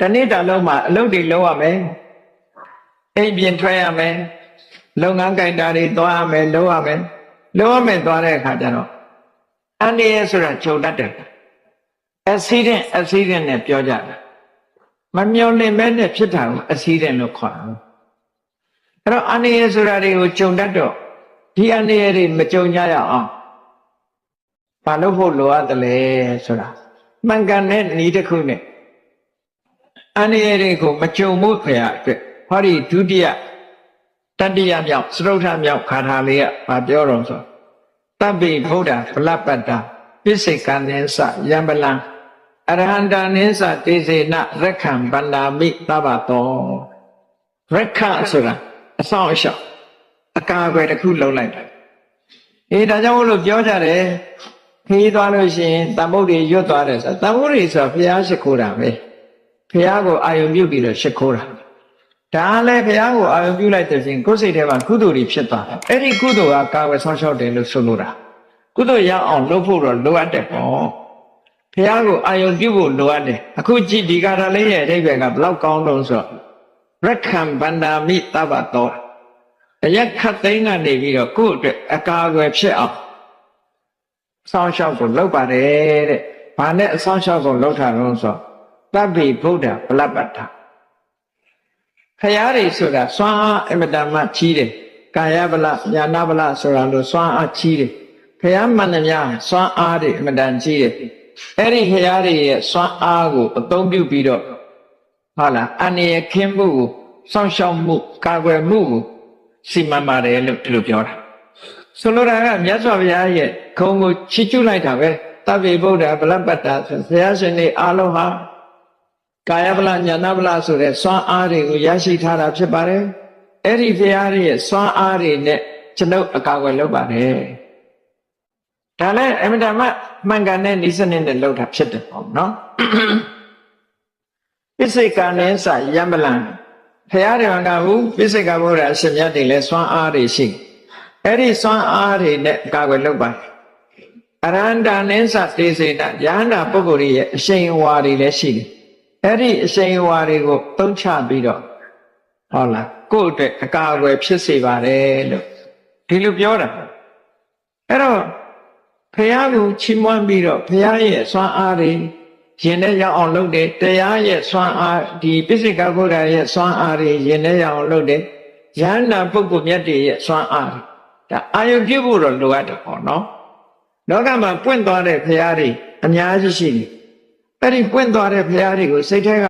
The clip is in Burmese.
တနေ့တာလုံးမှာအလုပ်တွေလုပ်ရမယ်အိမ်ပြင်ထွက်ရမယ်လုပ်ငန်းကိုင်တာတွေသွားရမယ်လုပ်ရမယ်သွားတဲ့အခါကျတော့အန္တရာယ်ဆိုတာကြုံတတ်တယ်accident နဲ့ပြောကြတာမမျော်လင့်မဲနဲ့ဖြစ်တာကို accident လို့ခေါ်တာအဲ့တော့အန္တရာယ်ဆိုတာတွေကိုကြုံတတ်တော့ဒီအန္တရာယ်တွေမကြုံကြရအောင်ဘာလို့ဖို့လိုအပ်တယ်လဲဆိုတာမှန်ကန်တဲ့နည်းတစ်ခုနဲ့အန္တရာယ်တွေကိုမကြုံမှုခရအတွက်ဟောဒီဒုတိယတတိယမြောက်စတုထမြောက်ခါထာလေးကဘာပြောတော့ဆိုတပ္ပိဗုဒ္ဓဗလပတ္တပိစိကံနိသယံပလံအရဟန္တာနိသတေစေနရက္ခံဗန္ဒာမိသဗ္ဗတောရက္ခဆိုတာအဆောင်အရှောက်အကာအကွယ်တစ်ခုလုံးလိုက်တယ်ဒါကြောင့်မို့လို့ပြောကြတယ်ခရီးသွားလို့ရှိရင်တမ္ပုဒ္ဒေရွတ်သွားတယ်ဆိုတမ္ပုဒ္ဒေဆိုတာဘုရားရှိခိုးတာပဲဘုရားကိုအာယုံပြုပြီးတော့ရှိခိုးတာဒါလည်းဘုရားကိုအာယုံပြုလိုက်တဲ့ချိန်ကိုယ်စိတ်ထဲမှာကုသိုလ်တွေဖြစ်သွားတယ်အဲ့ဒီကုသိုလ်ကကာဝယ်ဆောင်ရှောက်တယ်လို့ဆိုလိုတာကုသိုလ်ရအောင်လုပ်ဖို့တော့လိုအပ်တယ်ပေါ့ဘုရားကိုအာယုံပြုဖို့လိုအပ်တယ်အခုကြည့်ဒီကာထာလေးရဲ့အဓိပ္ပာယ်ကဘလောက်ကောင်းလို့ဆိုတော့ရက္ခံဗန္ဒာမိသဗ္ဗတောအရက်ခတ်သိမ်းကနေပြီးတော့ကိုယ့်အတွက်အကာအကွယ်ဖြစ်အောင်ဆောင်းလျှောက်ကိုလုပ်ပါတယ်တဲ့။ဘာနဲ့အဆောင်းလျှောက်ကိုလုပ်တာလို့ဆိုတပ္ပိဗုဒ္ဓဗလပတ္ထခရားတွေဆိုတာစွမ်းအားအမတန်မှကြီးတယ်။ကာယဗလညာနာဗလဆိုတာလို့စွမ်းအားကြီးတယ်။ခရားမှန်သမျှစွမ်းအားတွေအမတန်ကြီးတယ်။အဲ့ဒီခရားတွေရဲ့စွမ်းအားကိုအသုံးပြုပြီးတော့ဟုတ်လားအန္တရာယ်ခင်းမှုကိုစောင့်ရှောက်မှုကာကွယ်မှုကိုစီမံပါတယ်လို့ဒီလိုပြောတာဆိုလိုတာကမြတ်စွာဘုရားရဲ့ခုံကိုချီးကျူးလိုက်တာပဲတပ္ပိဗုဒ္ဓဗလပတ္တဆိုဘုရားရှင်တွေအားလုံးဟာကာယဗလညာနာဗလဆိုတဲ့စွမ်းအားတွေကိုရရှိထားတာဖြစ်ပါတယ်အဲ့ဒီဘုရားရဲ့စွမ်းအားတွေနဲ့ကျွန်ုပ်အကာအကွယ်လုပ်ပါတယ်ဒါလည်းအမြဲတမ်းမှန်ကန်တဲ့ဤစနစ်နဲ့လုပ်တာဖြစ်တယ်ပေါ့နော်ပိစိကံနဲ့စယံပလံဘုရားတော်ကဟုပိစိကဗုဒ္ဓအရှင်မြတ်တွေလည်းစွမ်းအားတွေရှိအဲ့ဒီစွမ်းအားတွေနဲ့အကာအကွယ်လုပ်ပါတယ်အရဟန္တာနိသတေစေနယဟန္တာပုဂ္ဂိုလ်ရဲ့အရှိန်အဝါတွေလည်းရှိတယ်အဲ့ဒီအရှိန်အဝါတွေကိုသုံးချပြီးတော့ဟုတ်လားကိုယ့်အတွက်အကာအကွယ်ဖြစ်စေပါတယ်လို့ဒီလိုပြောတာအဲ့တော့ဘုရားကိုချီးမွမ်းပြီးတော့ဘုရားရဲ့စွမ်းအားတွေရင်ထဲရောက်အောင်လုပ်တယ်တရားရဲ့စွမ်းအားဒီပိစိကဗုဒ္ဓရဲ့စွမ်းအားတွေရင်ထဲရောက်အောင်လုပ်တယ်ယန္တာပုဂ္ဂိုလ်မြတ်တွေရဲ့စွမ်းအားဒါအာယုပြုဖို့တော့လိုအပ်တယ်ပေါ့နော်လောကမှာပွင့်သွားတဲ့ဘုရားတွေအများကြီးရှိတယ်အဲ့ဒီပွင့်သွားတဲ့ဘုရားတွေကိုစိတ်ထဲက